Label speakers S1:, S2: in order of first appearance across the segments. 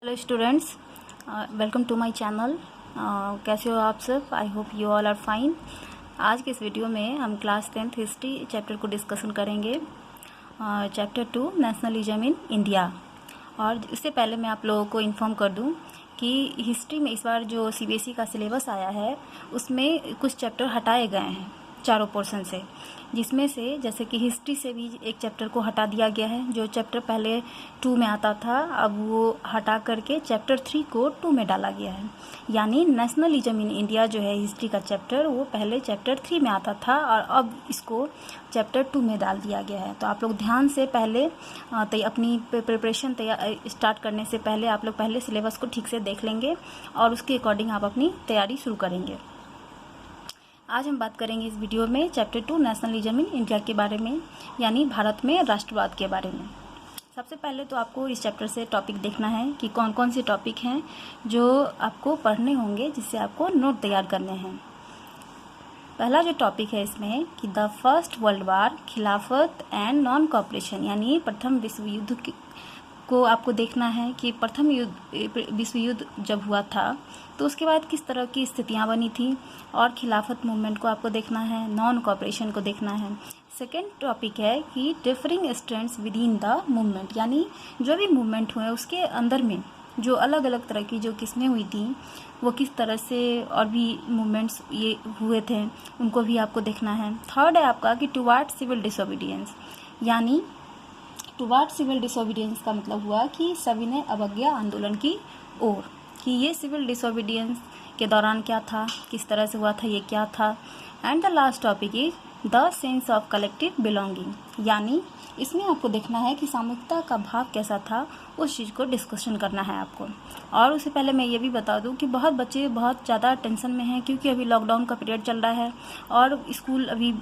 S1: Hello students, welcome to my channel. कैसे हो आप सब? I hope you all are fine. आज के इस वीडियो में हम क्लास 10th हिस्ट्री चैप्टर को डिस्कशन करेंगे, चैप्टर 2 नेशनलिज्म इन इंडिया। और इससे पहले मैं आप लोगों को इन्फॉर्म कर दूं कि हिस्ट्री में इस बार जो सीबीएसई का सिलेबस आया है उसमें कुछ चैप्टर हटाए गए हैं चारों पोर्शन से, जिसमें से जैसे कि हिस्ट्री से भी एक चैप्टर को हटा दिया गया है। जो चैप्टर पहले 2 में आता था अब वो हटा करके चैप्टर 3 को 2 में डाला गया है। यानी नेशनलिज्म इन इंडिया जो है हिस्ट्री का चैप्टर, वो पहले चैप्टर 3 में आता था और अब इसको चैप्टर 2 में डाल दिया गया है। तो आप लोग ध्यान से पहले अपनी प्रिपरेशन स्टार्ट करने से पहले आप लोग पहले सिलेबस को ठीक से देख लेंगे और उसके अकॉर्डिंग आप अपनी तैयारी शुरू करेंगे। आज हम बात करेंगे इस वीडियो में चैप्टर 2 नेशनलिज्म इन इंडिया के बारे में, यानी भारत में राष्ट्रवाद के बारे में। सबसे पहले तो आपको इस चैप्टर से टॉपिक देखना है कि कौन कौन से टॉपिक हैं जो आपको पढ़ने होंगे, जिससे आपको नोट तैयार करने हैं। पहला जो टॉपिक है इसमें कि द फर्स्ट वर्ल्ड वार, खिलाफत एंड नॉन कॉपरेशन, यानी प्रथम विश्व युद्ध को आपको देखना है कि प्रथम विश्व युद्ध जब हुआ था तो उसके बाद किस तरह की स्थितियां बनी थी, और खिलाफत मूवमेंट को आपको देखना है, नॉन कॉपरेशन को देखना है। सेकेंड टॉपिक है कि differing strands with in the movement, यानी जो भी मूवमेंट हुए उसके अंदर में जो अलग अलग तरह की जो किस्में हुई थी वो किस तरह से और भी मूवमेंट्स ये हुए थे उनको भी आपको देखना है। थर्ड है आपका कि टुवार्ड सिविल डिसोबीडियंस, यानी टुवार्ड सिविल डिसोबीडियंस का मतलब हुआ कि सविनय अवज्ञा आंदोलन की ओर, कि ये सिविल डिसोबीडियंस के दौरान क्या था, किस तरह से हुआ था, ये क्या था। And the last topic is the sense of collective belonging, यानी इसमें आपको देखना है कि सामूहिकता का भाव कैसा था, उस चीज़ को डिस्कशन करना है आपको। और उससे पहले मैं ये भी बता दूं कि बहुत बच्चे बहुत ज़्यादा टेंशन में हैं, क्योंकि अभी लॉकडाउन का पीरियड चल रहा है और स्कूल अभी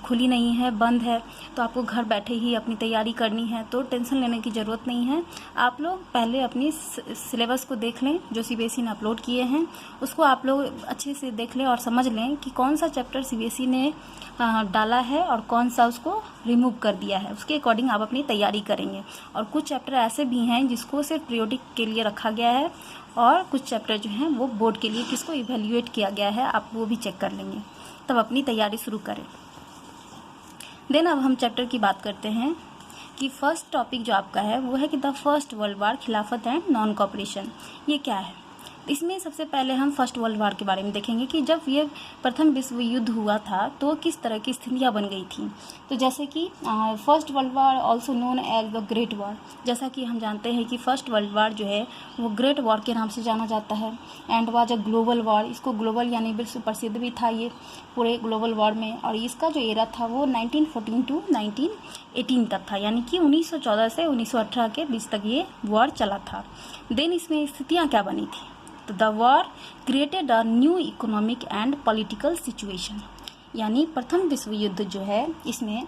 S1: खुली नहीं है, बंद है, तो आपको घर बैठे ही अपनी तैयारी करनी है। तो टेंशन लेने की ज़रूरत नहीं है। आप लोग पहले अपनी सिलेबस को देख लें जो सीबीएसई ने अपलोड किए हैं, उसको आप लोग अच्छे से देख लें और समझ लें कि कौन सा चैप्टर सीबीएसई ने डाला है और कौन सा उसको रिमूव कर दिया है। उसके अकॉर्डिंग आप अपनी तैयारी करेंगे। और कुछ चैप्टर ऐसे भी हैं जिसको सिर्फ पीरियोडिक के लिए रखा गया है, और कुछ चैप्टर जो हैं वो बोर्ड के लिए किसको इवेल्युएट किया गया है, आप वो भी चेक कर लेंगे, तब अपनी तैयारी शुरू करें। देन अब हम चैप्टर की बात करते हैं कि फर्स्ट टॉपिक जो आपका है वो है कि द फर्स्ट वर्ल्ड वार, खिलाफत एंड नॉन कॉपरेशन, ये क्या है। इसमें सबसे पहले हम फर्स्ट वर्ल्ड वार के बारे में देखेंगे कि जब ये प्रथम विश्व युद्ध हुआ था तो किस तरह की स्थितियां बन गई थी। तो जैसे कि first world war also known as the great war, जैसा कि हम जानते हैं कि फर्स्ट वर्ल्ड वार जो है वो ग्रेट वॉर के नाम से जाना जाता है। And was a global war, इसको ग्लोबल यानी विश्व प्रसिद्ध भी था ये पूरे ग्लोबल वॉर में। और इसका जो एरा था वो 1914 टू 1918 तक था, यानी कि 1914 से 1918 के बीच तक ये वॉर चला था। देन इसमें स्थितियाँ क्या बनी थी, तो the war created a new economic and political situation, यानी प्रथम विश्व युद्ध जो है इसमें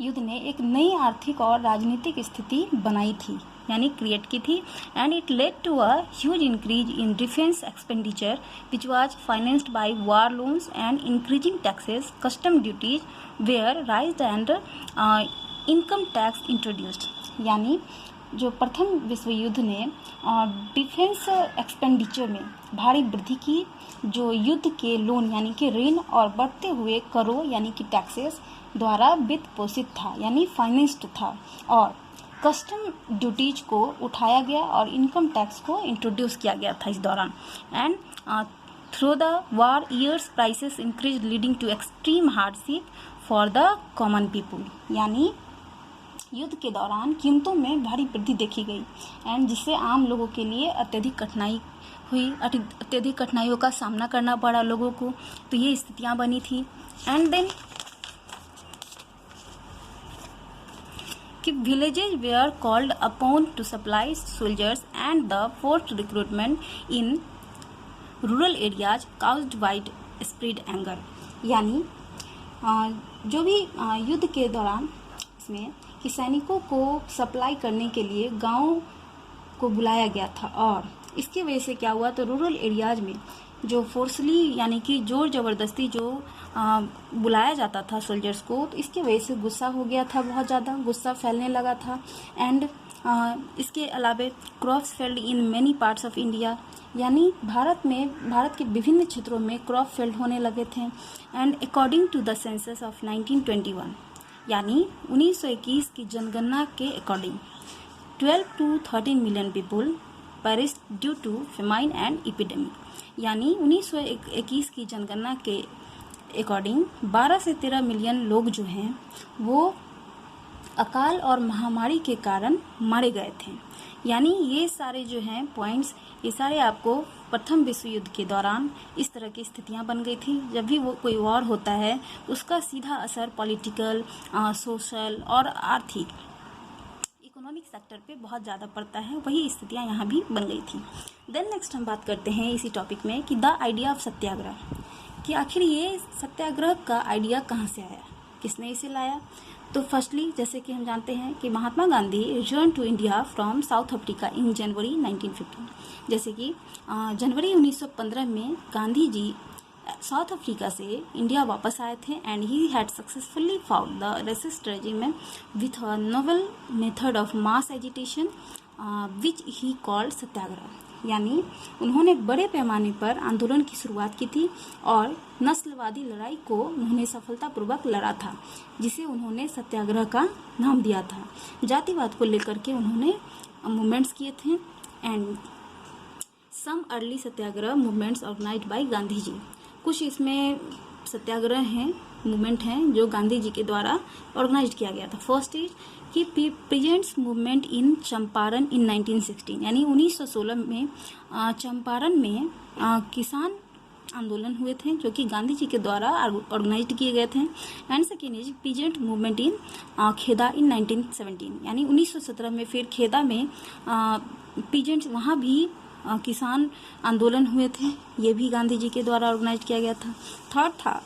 S1: युद्ध ने एक नई आर्थिक और राजनीतिक स्थिति बनाई थी, यानी क्रिएट की थी। And it led to a huge increase in defence expenditure which was financed by war loans and increasing taxes, custom duties were rise and income tax introduced, यानी जो प्रथम विश्व युद्ध ने डिफेंस एक्सपेंडिचर में भारी वृद्धि की, जो युद्ध के लोन यानी कि ऋण और बढ़ते हुए करों यानी कि टैक्सेस द्वारा वित्त पोषित था, यानी फाइनेंस्ड था, और कस्टम ड्यूटीज को उठाया गया और इनकम टैक्स को इंट्रोड्यूस किया गया था इस दौरान। And through the war years prices increase leading to extreme hardship for the common people, यानी युद्ध के दौरान कीमतों में भारी वृद्धि देखी गई एंड जिससे आम लोगों के लिए अत्यधिक कठिनाई हुई, अत्यधिक कठिनाइयों का सामना करना पड़ा लोगों को। तो ये स्थितियां बनी थी। एंड देन कि villages where called upon two supply soldiers and the forced recruitment in rural areas caused wide spread anger, यानी जो भी युद्ध के दौरान इसमें कि सैनिकों को सप्लाई करने के लिए गांव को बुलाया गया था, और इसकी वजह से क्या हुआ, तो रूरल एरियाज में जो फोर्सली यानी कि जोर ज़बरदस्ती जो बुलाया जाता था सोल्जर्स को, तो इसकी वजह से गुस्सा हो गया था, बहुत ज़्यादा गुस्सा फैलने लगा था। एंड इसके अलावा crops failed in many parts of India, यानी भारत के विभिन्न क्षेत्रों में क्रॉप फेल्ड होने लगे थे। And according to the census of 1921, यानी 1921 की जनगणना के according 12 to 13 million people perished due to famine and epidemic, यानी 1921 की जनगणना के अकॉर्डिंग 12 से 13 मिलियन लोग जो हैं वो अकाल और महामारी के कारण मारे गए थे। यानी ये सारे जो हैं पॉइंट्स, ये सारे आपको प्रथम विश्व युद्ध के दौरान इस तरह की स्थितियां बन गई थी। जब भी वो कोई वॉर होता है उसका सीधा असर पॉलिटिकल, सोशल और आर्थिक, इकोनॉमिक सेक्टर पे बहुत ज़्यादा पड़ता है। वही स्थितियां यहाँ भी बन गई थी। देन नेक्स्ट हम बात करते हैं इसी टॉपिक में कि द आइडिया ऑफ सत्याग्रह, कि आखिर ये सत्याग्रह का आइडिया कहाँ से आया, किसने इसे लाया। तो फर्स्टली जैसे कि हम जानते हैं कि Mahatma Gandhi return to India from South Africa in January 1915, जैसे कि जनवरी 1915 में गांधी जी साउथ अफ्रीका से इंडिया वापस आए थे। And he had successfully fought the racist regime with a novel method of mass agitation which he called satyagraha, यानी उन्होंने बड़े पैमाने पर आंदोलन की शुरुआत की थी और नस्लवादी लड़ाई को उन्होंने सफलतापूर्वक लड़ा था, जिसे उन्होंने सत्याग्रह का नाम दिया था। जातिवाद को लेकर के उन्होंने मूवमेंट्स किए थे। And some early satyagraha movements organised by Gandhi ji, कुछ इसमें सत्याग्रह हैं, मूवमेंट हैं जो गांधी जी के द्वारा ऑर्गेनाइज किया गया था। फर्स्ट इज कि पीजेंट्स मूवमेंट इन चंपारण इन 1916, यानी 1916 में चंपारण में किसान आंदोलन हुए थे जो कि गांधी जी के द्वारा ऑर्गेनाइज किए गए थे। And second is peasant movement in Kheda in 1917, यानी 1917 में फिर खेदा में पीजेंट्स, वहाँ भी किसान आंदोलन हुए थे, ये भी गांधी जी के द्वारा ऑर्गेनाइज किया गया था। थर्ड था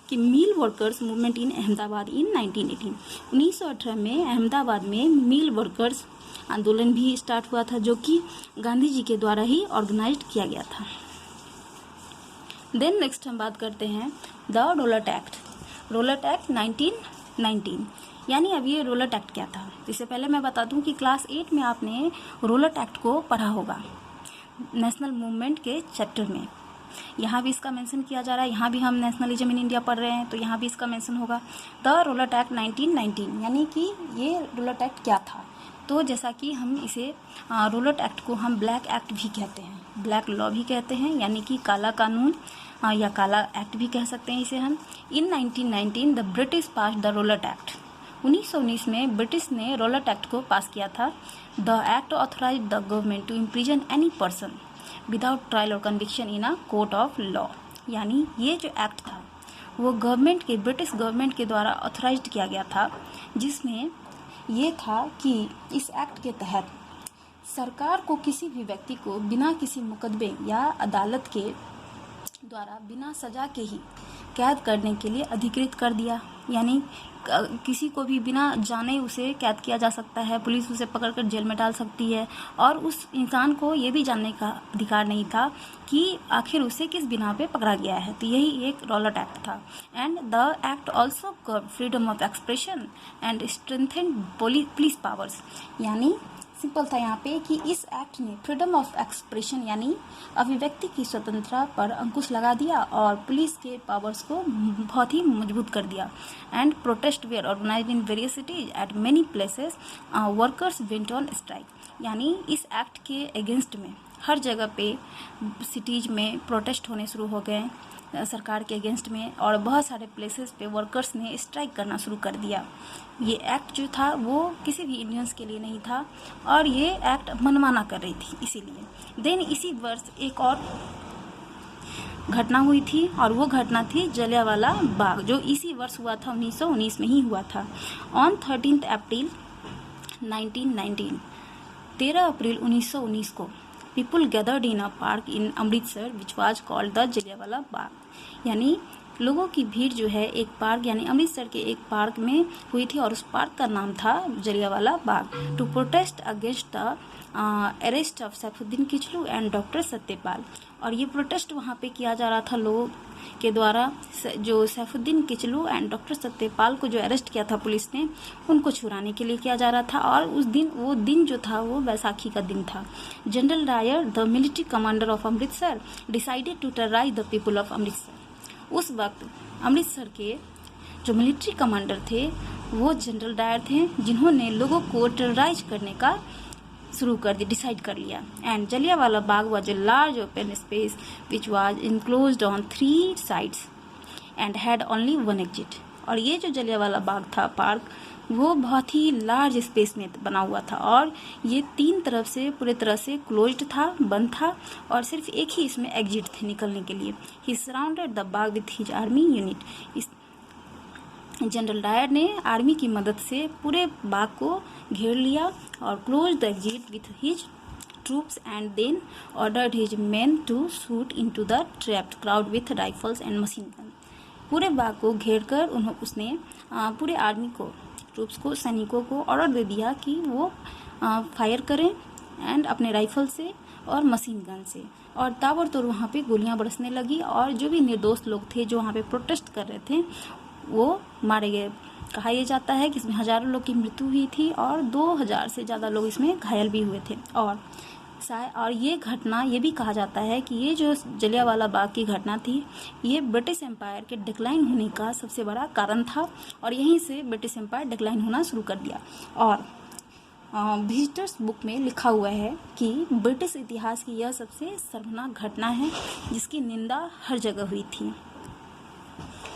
S1: कि mill workers movement in Ahmedabad in 1918, 1918 में अहमदाबाद में मिल वर्कर्स आंदोलन भी स्टार्ट हुआ था जो कि गांधी जी के द्वारा ही ऑर्गेनाइज किया गया था। देन नेक्स्ट हम बात करते हैं the Rowlatt act. Rowlatt act 1919, यानी अब ये रोलट एक्ट क्या था। इससे पहले मैं बता दूं कि क्लास 8 में आपने रोलट एक्ट को पढ़ा होगा नेशनल मूवमेंट के चैप्टर में। यहाँ भी इसका मेंशन किया जा रहा है, यहाँ भी हम नेशनलिज्म इन इंडिया पढ़ रहे हैं तो यहाँ भी इसका मेंशन होगा। द रोलट एक्ट 1919, यानी कि ये रोलट एक्ट क्या था। तो जैसा कि हम इसे रोलट एक्ट को हम ब्लैक एक्ट भी कहते हैं, ब्लैक लॉ भी कहते हैं, यानी कि काला कानून या काला एक्ट भी कह सकते हैं इसे हम। इन 1919 the British pass the Rowlatt act, 1919 में ब्रिटिश ने रोलट एक्ट को पास किया था। The act authorise the government to imprison any person without trial और conviction in a court of law, यानी ये जो एक्ट था वो ब्रिटिश गवर्नमेंट के द्वारा ऑथराइज किया गया था, जिसमें ये था कि इस एक्ट के तहत सरकार को किसी भी व्यक्ति को बिना किसी मुकदमे या अदालत के द्वारा बिना सजा के ही कैद करने के लिए अधिकृत कर दिया। यानी किसी को भी बिना जाने उसे कैद किया जा सकता है, पुलिस उसे पकड़कर जेल में डाल सकती है और उस इंसान को ये भी जानने का अधिकार नहीं था कि आखिर उसे किस बिना पे पकड़ा गया है। तो यही एक रोलट एक्ट था। And the act also curve freedom of expression and strengthened police powers, यानी सिंपल था यहाँ पे कि इस एक्ट ने फ्रीडम ऑफ एक्सप्रेशन यानी अभिव्यक्ति की स्वतंत्रता पर अंकुश लगा दिया और पुलिस के पावर्स को बहुत ही मजबूत कर दिया। And protest were organised in various cities at many places workers went on strike, यानी इस एक्ट के अगेंस्ट में हर जगह पे सिटीज में प्रोटेस्ट होने शुरू हो गए सरकार के अगेंस्ट में, और बहुत सारे प्लेसेस पे वर्कर्स ने स्ट्राइक करना शुरू कर दिया। ये एक्ट जो था वो किसी भी इंडियंस के लिए नहीं था और ये एक्ट मनमाना कर रही थी इसीलिए। देन इसी वर्ष एक और घटना हुई थी और वो घटना थी जलियांवाला बाग, जो इसी वर्ष हुआ था, 1919 में ही हुआ था। ऑन 13 अप्रैल 1919, 13 अप्रैल 1919 को people gathered in a park in Amritsar which was called the Jallianwala Bagh, यानी लोगों की भीड़ जो है एक पार्क यानी अमृतसर के एक पार्क में हुई थी और उस पार्क का नाम था Jallianwala Bagh, to protest against the arrest of Saifuddin Kitchlew and doctor Satyapal. और ये प्रोटेस्ट वहाँ पे किया जा रहा था लोगों के द्वारा, जो सैफुद्दीन किचलू एंड डॉक्टर सत्यपाल को जो अरेस्ट किया था पुलिस ने, उनको छुड़ाने के लिए किया जा रहा था। और उस दिन वो दिन जो था वो बैसाखी का दिन था। General Dyer, the military commander of Amritsar, decided to terrorise the people of Amritsar. उस वक्त अमृतसर के जो मिलिट्री कमांडर थे वो जनरल डायर थे, जिन्होंने लोगों को टेरराइज करने का शुरू कर दिया, डिसाइड कर लिया। And Jallianwala Bagh was a large open space which was enclosed on 3 sides and had only 1 exit. और ये जो जलियांवाला बाग था पार्क, वो बहुत ही लार्ज स्पेस में बना हुआ था और ये 3 तरफ से पूरे तरह से क्लोज्ड था, बंद था, और सिर्फ एक ही इसमें एग्जिट थे निकलने के लिए। He surrounded the Bagh with his army unit. General Dyer ने आर्मी की मदद से पूरे बाग को घेर लिया और close the exit with his troops and then ordered his men to shoot into the trapped crowd with rifles and machine gun. पूरे बाग को घेर कर उसने पूरे आर्मी को, ट्रूप्स को, सैनिकों को ऑर्डर दे दिया कि वो फायर करें एंड अपने राइफल से और मशीन गन से, और ताबड़तोड़ वहाँ पे गोलियां बरसने लगी। और जो भी निर्दोष लोग थे जो वहाँ पे प्रोटेस्ट कर रहे थे वो मारे गए। कहा यह जाता है कि इसमें हजारों लोग की मृत्यु हुई थी और 2000 से ज़्यादा लोग इसमें घायल भी हुए थे। और ये घटना, ये भी कहा जाता है कि ये जो जलियांवाला बाग की घटना थी, ये ब्रिटिश एम्पायर के डिक्लाइन होने का सबसे बड़ा कारण था, और यहीं से ब्रिटिश एम्पायर डिक्लाइन होना शुरू कर दिया। और विजिटर्स बुक में लिखा हुआ है कि ब्रिटिश इतिहास की यह सबसे शर्मनाक घटना है जिसकी निंदा हर जगह हुई थी।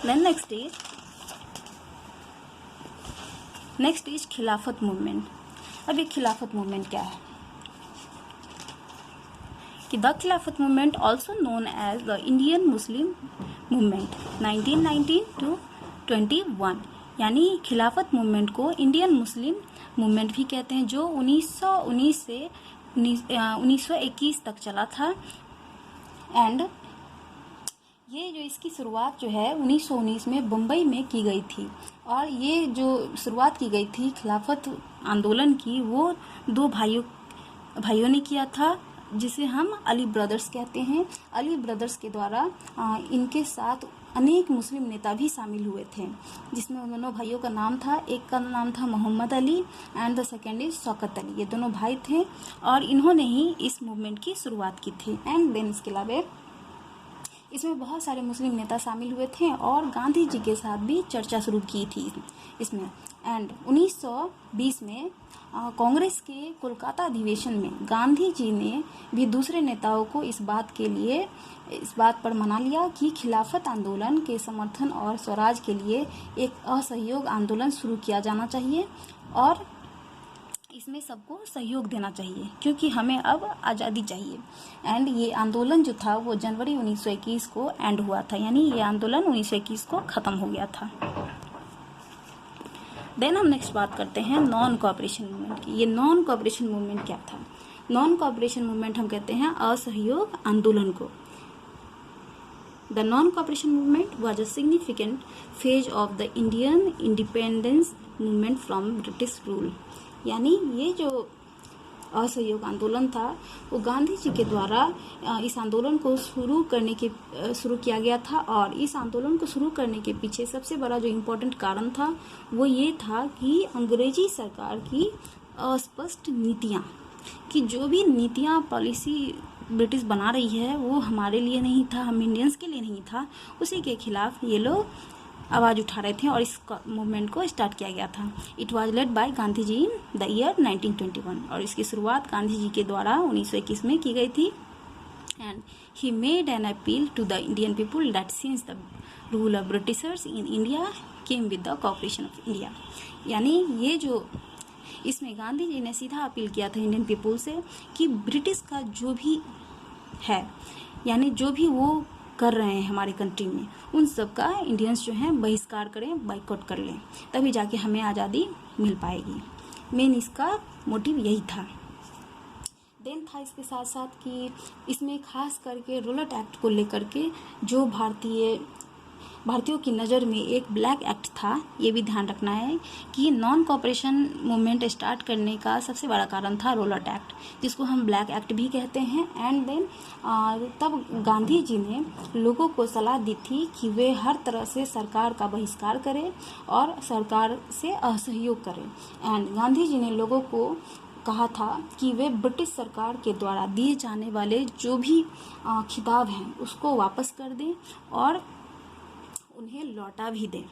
S1: Then next is Khilafat movement. अब ये खिलाफत मूवमेंट क्या है कि the Khilafat movement also known as the Indian Muslim movement 1919 to 21, यानी खिलाफत मूवमेंट को इंडियन मुस्लिम मूवमेंट भी कहते हैं, जो 1919 से 1921 तक चला था। एंड ये जो इसकी शुरुआत जो है 1919 में बम्बई में की गई थी, और ये जो शुरुआत की गई थी खिलाफत आंदोलन की, वो 2 भाइयों ने किया था, जिसे हम अली ब्रदर्स कहते हैं। अली ब्रदर्स के द्वारा इनके साथ अनेक मुस्लिम नेता भी शामिल हुए थे, जिसमें उन दोनों भाइयों का नाम था, एक का नाम था Mohammad Ali and the second is Shaukat Ali. ये दोनों भाई थे और इन्होंने ही इस मूवमेंट की शुरुआत की थी। एंड देन इसके अलावा इसमें बहुत सारे मुस्लिम नेता शामिल हुए थे और गांधी जी के साथ भी चर्चा शुरू की थी इसमें। एंड 1920 में कांग्रेस के कोलकाता अधिवेशन में गांधी जी ने भी दूसरे नेताओं को इस बात पर मना लिया कि खिलाफत आंदोलन के समर्थन और स्वराज के लिए एक असहयोग आंदोलन शुरू किया जाना चाहिए और इसमें सबको सहयोग देना चाहिए, क्योंकि हमें अब आज़ादी चाहिए। एंड ये आंदोलन जो था वो जनवरी 1921 को एंड हुआ था, यानी ये आंदोलन 1921 को ख़त्म हो गया था। देन हम नेक्स्ट बात करते हैं नॉन कोऑपरेशन मूवमेंट की। ये नॉन कोऑपरेशन मूवमेंट क्या था? नॉन कोऑपरेशन मूवमेंट हम कहते हैं असहयोग आंदोलन को। The non cooperation movement was a significant phase of the Indian independence movement from British rule. यानी ये जो असहयोग आंदोलन था वो गांधी जी के द्वारा इस आंदोलन को शुरू किया गया था, और इस आंदोलन को शुरू करने के पीछे सबसे बड़ा जो इम्पोर्टेंट कारण था वो ये था कि अंग्रेजी सरकार की अस्पष्ट नीतियाँ, कि जो भी नीतियाँ पॉलिसी ब्रिटिश बना रही है वो हमारे लिए नहीं था, हम इंडियंस के लिए नहीं था, उसी के खिलाफ ये लोग आवाज़ उठा रहे थे और इस मूवमेंट को स्टार्ट किया गया था। It was led by Gandhi ji in the year 1921, और इसकी शुरुआत गांधी जी के द्वारा 1921 में की गई थी। And he made an appeal to the Indian people that since the rule of Britishers in India came with the cooperation of India. यानी ये जो इसमें गांधी जी ने सीधा अपील किया था इंडियन पीपुल से कि ब्रिटिश का जो भी है, यानी जो भी वो कर रहे हैं हमारे कंट्री में, उन सब का इंडियंस जो हैं बहिष्कार करें, बाइकआउट कर लें, तभी जाके हमें आज़ादी मिल पाएगी। मेन इसका मोटिव यही था। देन था इसके साथ साथ कि इसमें खास करके रूलेट एक्ट को लेकर के जो भारतीय भारतीयों की नज़र में एक ब्लैक एक्ट था। ये भी ध्यान रखना है कि नॉन कॉपरेशन मूवमेंट स्टार्ट करने का सबसे बड़ा कारण था रोलट एक्ट, जिसको हम ब्लैक एक्ट भी कहते हैं। एंड देन तब गांधी जी ने लोगों को सलाह दी थी कि वे हर तरह से सरकार का बहिष्कार करें और सरकार से असहयोग करें। एंड गांधी जी ने लोगों को कहा था कि वे ब्रिटिश सरकार के द्वारा दिए जाने वाले जो भी खिताब हैं उसको वापस कर दें और उन्हें लौटा भी दें।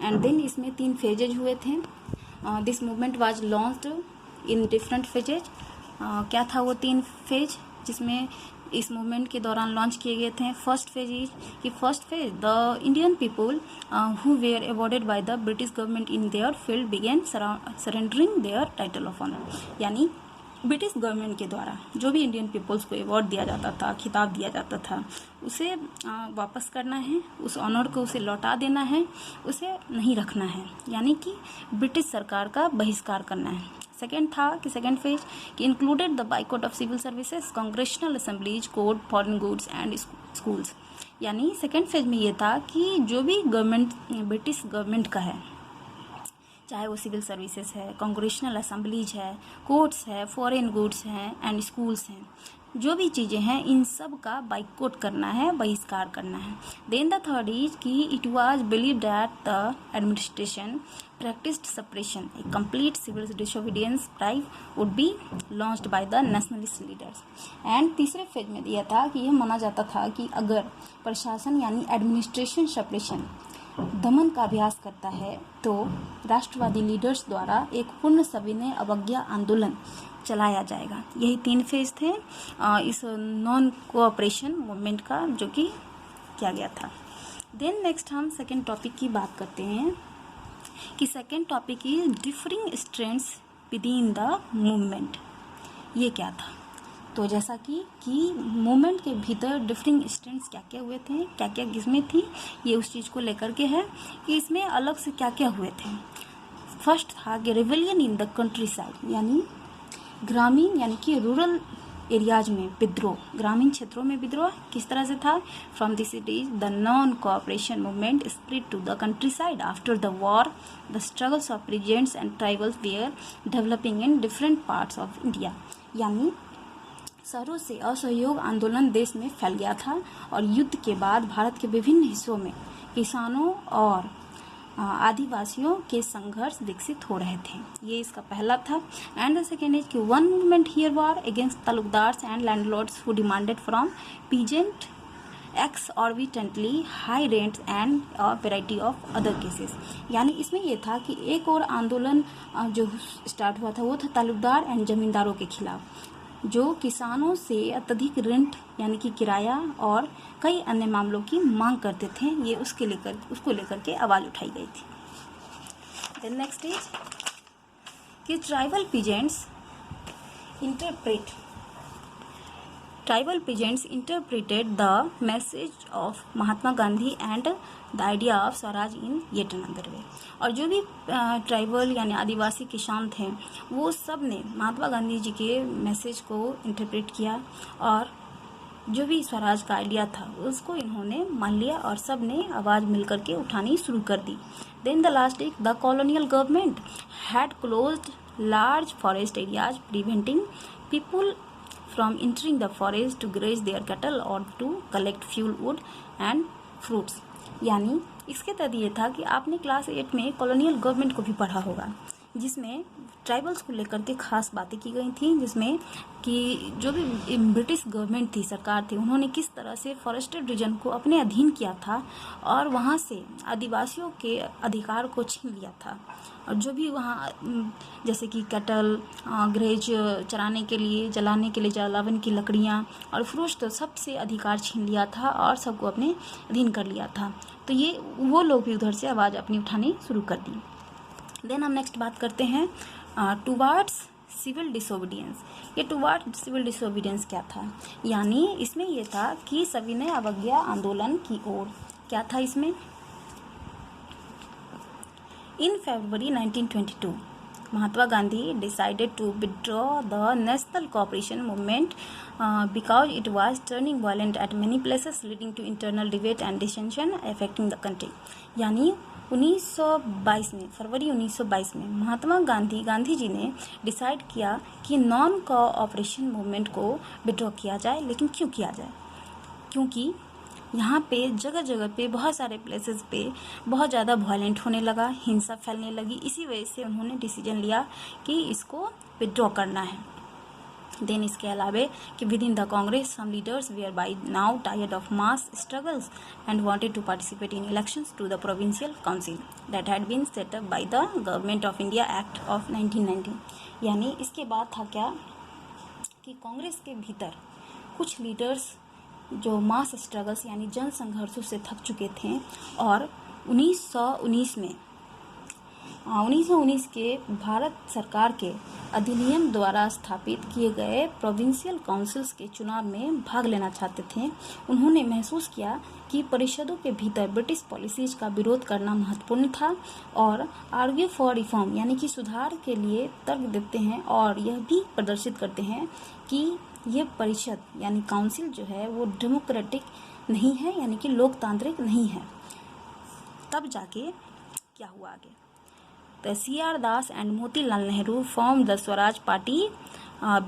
S1: एंड देन इसमें 3 फेजेज हुए थे। This movement was launched in different phases. क्या था वो 3 फेज जिसमें इस मूवमेंट के दौरान लॉन्च किए गए थे? First phase the Indian people who were awarded by the British government in their field began surrendering their title of honour. यानी ब्रिटिश गवर्नमेंट के द्वारा जो भी इंडियन पीपल्स को अवार्ड दिया जाता था, खिताब दिया जाता था, उसे वापस करना है, उस ऑनर को उसे लौटा देना है, उसे नहीं रखना है, यानी कि ब्रिटिश सरकार का बहिष्कार करना है। सेकेंड फेज कि included the boycott of civil services, congressional assemblies, court, foreign goods and schools. यानी सेकेंड फेज में ये था कि जो भी गवर्नमेंट ब्रिटिश गवर्नमेंट का है, चाहे वो सिविल सर्विसेज है, कांग्रेशनल असेंबलीज है, कोर्ट्स है, फॉरेन गुड्स हैं एंड स्कूल्स हैं, जो भी चीज़ें हैं इन सब का बाइकआउट करना है, बहिष्कार करना है। देन द थर्ड इज कि it was believed that the administration practiced suppression, a complete civil disobedience drive would be launched by the nationalist leaders. And तीसरे फेज में दिया था कि यह माना जाता था कि अगर प्रशासन यानी एडमिनिस्ट्रेशन सप्रेशन दमन का अभ्यास करता है तो राष्ट्रवादी लीडर्स द्वारा एक पूर्ण सविनय अवज्ञा आंदोलन चलाया जाएगा। यही 3 फेज थे इस नॉन कोऑपरेशन मूवमेंट का, जो कि किया गया था। देन नेक्स्ट हम सेकेंड टॉपिक की बात करते हैं कि second topic is differing strands with in the movement. ये क्या था? तो जैसा कि मूवमेंट के भीतर डिफरिंग स्ट्रेंड्स क्या क्या हुए थे, क्या क्या किस्में थी, ये उस चीज़ को लेकर के है कि इसमें अलग से क्या क्या हुए थे। फर्स्ट था कि rebellion in the country side, यानी ग्रामीण यानी कि रूरल एरियाज में विद्रोह, ग्रामीण क्षेत्रों में विद्रोह किस तरह से था? From the cities the non cooperation movement spread to the country side after the war, the struggles of regents and tribals were developing in different parts of India. यानी शहरों से असहयोग आंदोलन देश में फैल गया था और युद्ध के बाद भारत के विभिन्न हिस्सों में किसानों और आदिवासियों के संघर्ष विकसित हो रहे थे। ये इसका पहला था। एंड द सेकेंड इज कि one movement here were against talukdars and landlords who demanded from peasant exorbitantly high rents and a variety of other cases. यानी इसमें यह था कि एक और आंदोलन जो स्टार्ट हुआ था वो था तालुकदार एंड जमींदारों के खिलाफ, जो किसानों से अत्यधिक रेंट यानी कि किराया और कई अन्य मामलों की मांग करते थे। ये उसको लेकर के आवाज़ उठाई गई थी। देन नेक्स्ट इज कि tribal peasants interpreted the message of Mahatma Gandhi and the idea of Swaraj in yet another way। और जो भी ट्राइबल यानी आदिवासी किसान थे वो सब ने महात्मा गांधी जी के मैसेज को इंटरप्रेट किया और जो भी स्वराज का आइडिया था उसको इन्होंने मान लिया और सब ने आवाज़ मिल करके उठानी शुरू कर दी। Then the last is the colonial government had closed large forest areas preventing people from entering the forest to graze their cattle or to collect fuel wood and fruits। यानी इसके तहत ये था कि आपने क्लास 8 में कॉलोनियल गवर्नमेंट को भी पढ़ा होगा, जिसमें ट्राइबल्स को लेकर के खास बातें की गई थी, जिसमें कि जो भी ब्रिटिश गवर्नमेंट थी, सरकार थी, उन्होंने किस तरह से फॉरेस्टेड रीजन को अपने अधीन किया था और वहाँ से आदिवासियों के अधिकार को छीन लिया था। और जो भी वहाँ जैसे कि कैटल ग्रेज चराने के लिए, जलाने के लिए जलावन की लकड़ियाँ और फ्रूट्स, तो सबसे अधिकार छीन लिया था और सबको अपने अधीन कर लिया था। तो ये वो लोग भी उधर से आवाज़ अपनी उठानी शुरू कर दी। देन हम नेक्स्ट बात करते हैं टुवार्ड्स सिविल डिसोबीडियंस। ये टुवार्ड्स सिविल डिसोबीडियंस क्या था? यानी इसमें यह था कि सविनय अवज्ञा आंदोलन की ओर। क्या था इसमें? इन फरवरी 1922 Mahatma Gandhi decided to withdraw the national cooperation movement because it was turning violent at many places, leading to internal debate and dissension affecting the country. यानी 1922 में, फरवरी 1922 में महात्मा गांधी जी ने डिसाइड किया कि नॉन कोऑपरेशन मूवमेंट को विड्रॉ किया जाए। लेकिन क्यों किया जाए? क्योंकि यहाँ पे जगह जगह पे बहुत सारे प्लेसेस पे बहुत ज़्यादा वायलेंट होने लगा, हिंसा फैलने लगी। इसी वजह से उन्होंने डिसीजन लिया कि इसको विड्रॉ करना है। देन इसके अलावा कि within the Congress some leaders were by now tired of mass struggles and wanted to participate in elections to the provincial council that had been set up by the Government of India Act of 1919। यानी इसके बाद था क्या कि कांग्रेस के भीतर कुछ leaders जो मास स्ट्रगल्स यानी जन संघर्षों से थक चुके थे और 1919 के भारत सरकार के अधिनियम द्वारा स्थापित किए गए प्रोविंशियल काउंसिल्स के चुनाव में भाग लेना चाहते थे। उन्होंने महसूस किया कि परिषदों के भीतर ब्रिटिश पॉलिसीज का विरोध करना महत्वपूर्ण था और आर्ग्यू फॉर रिफॉर्म यानी कि सुधार के लिए तर्क देते हैं और यह भी प्रदर्शित करते हैं कि ये परिषद यानी काउंसिल जो है वो डेमोक्रेटिक नहीं है, यानी कि लोकतांत्रिक नहीं है। तब जाके क्या हुआ आगे? The C.R. Das and Motilal Nehru formed the Swaraj Party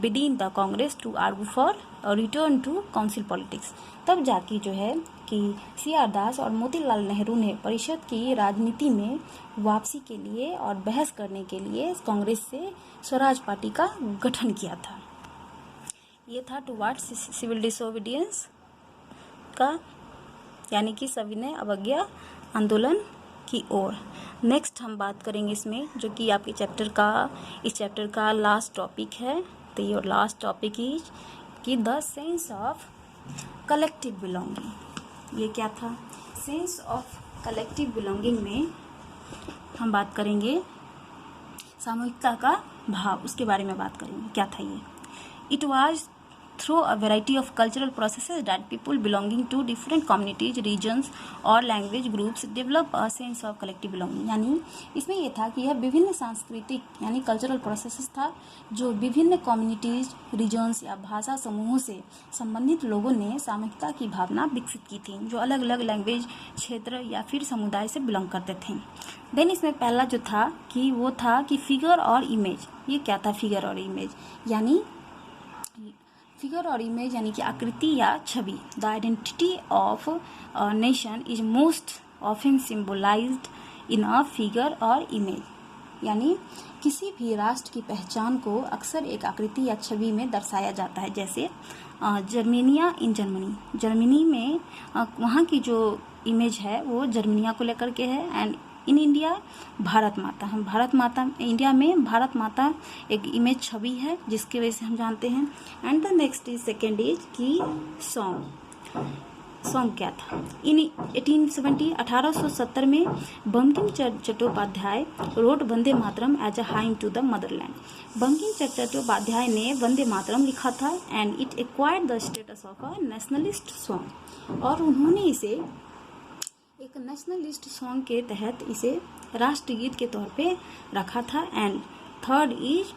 S1: within the Congress to argue for a return to council politics। तब जाके जो है कि C.R. दास और मोतीलाल नेहरू ने परिषद की राजनीति में वापसी के लिए और बहस करने के लिए कांग्रेस से स्वराज पार्टी का गठन किया था। ये था टुवर्ड्स सिविल डिसोबीडियंस का, यानी कि सविनय अवज्ञा आंदोलन की ओर। नेक्स्ट हम बात करेंगे इसमें, जो कि आपके इस चैप्टर का लास्ट टॉपिक है। तो योर लास्ट टॉपिक इज कि the sense of collective belonging. ये क्या था? सेंस ऑफ कलेक्टिव बिलोंगिंग में हम बात करेंगे सामूहिकता का भाव, उसके बारे में बात करेंगे। क्या था ये? It was through a variety of cultural processes that people belonging to different communities, regions और language groups develop a sense of collective belonging। यानी इसमें यह था कि यह विभिन्न सांस्कृतिक यानी कल्चरल प्रोसेसेस था जो विभिन्न कम्युनिटीज, रीजन्स या भाषा समूहों से संबंधित लोगों ने सामूहिकता की भावना विकसित की थी, जो अलग अलग लैंग्वेज, क्षेत्र या फिर समुदाय से बिलोंग करते थे। देन इसमें पहला जो था कि वो था कि फिगर और इमेज। ये क्या था फिगर और इमेज? यानी फिगर और इमेज यानी कि आकृति या छवि। The identity of nation is most often symbolised in a figure और इमेज। यानी किसी भी राष्ट्र की पहचान को अक्सर एक आकृति या छवि में दर्शाया जाता है। जैसे जर्मेनिया इन जर्मनी में वहाँ की जो इमेज है वो जर्मनिया को लेकर के है। एंड इन इंडिया भारत माता इंडिया में भारत माता एक इमेज छवि है जिसकी वजह से हम जानते हैं। And the next is second is कि सॉन्ग क्या था? इन 1870 में Bankim Chattopadhyay wrote Vande Mataram as a hymn to the motherland. Bankim Chattopadhyay ने वंदे मातरम लिखा था and it acquired the status of a nationalist song. और उन्होंने इसे एक नेशनलिस्ट सॉन्ग के तहत इसे राष्ट्रगीत के तौर पे रखा था। एंड थर्ड इज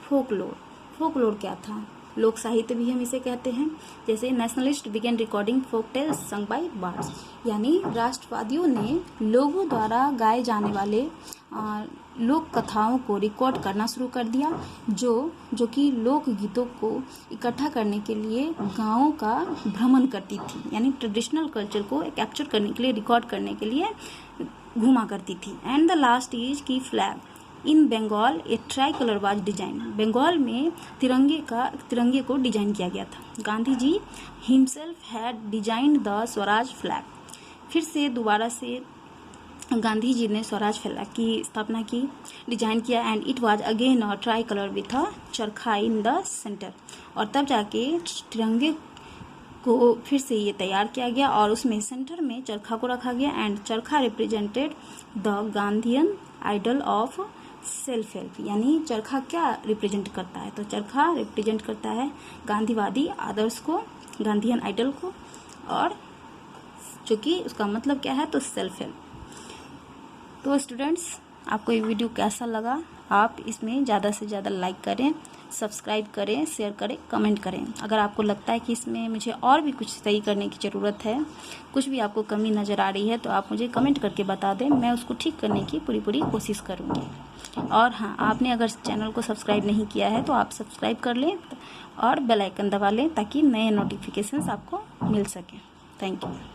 S1: फोकलोर क्या था? लोक साहित्य भी हम इसे कहते हैं। जैसे nationalist began recording folk tales sung by bards. यानी राष्ट्रवादियों ने लोगों द्वारा गाए जाने वाले लोक कथाओं को रिकॉर्ड करना शुरू कर दिया, जो कि लोक गीतों को इकट्ठा करने के लिए गांवों का भ्रमण करती थी। यानी ट्रेडिशनल कल्चर को कैप्चर करने के लिए, रिकॉर्ड करने के लिए घूमा करती थी। एंड द लास्ट इज की flag in Bengal a tricolour was design. Bengal में तिरंगे को डिजाइन किया गया था। Gandhi ji himself had designed the Swaraj flag. फिर से दोबारा से गांधी जी ने स्वराज फ्लैग की स्थापना की, डिजाइन किया। And it was again a try colour with a चरखा इन द सेंटर। और तब जाके तिरंगे को फिर से ये तैयार किया गया और उसमें सेंटर में चरखा को रखा गया। And charkha represented the Gandhian ideal of self help. यानी चरखा क्या रिप्रेजेंट करता है? तो चरखा रिप्रेजेंट करता है गांधीवादी आदर्श को, गांधीयन आइडल को, और जो कि उसका मतलब क्या है? तो सेल्फ हेल्प। तो स्टूडेंट्स, आपको ये वीडियो कैसा लगा, आप इसमें ज़्यादा से ज़्यादा लाइक करें, सब्सक्राइब करें, शेयर करें, कमेंट करें। अगर आपको लगता है कि इसमें मुझे और भी कुछ सही करने की ज़रूरत है, कुछ भी आपको कमी नज़र आ रही है, तो आप मुझे कमेंट करके बता दें, मैं उसको ठीक करने की पूरी कोशिश करूँगी। और हाँ, आपने अगर चैनल को सब्सक्राइब नहीं किया है तो आप सब्सक्राइब कर लें और बेल आइकन दबा लें ताकि नए नोटिफिकेशंस आपको मिल सकें। Thank you.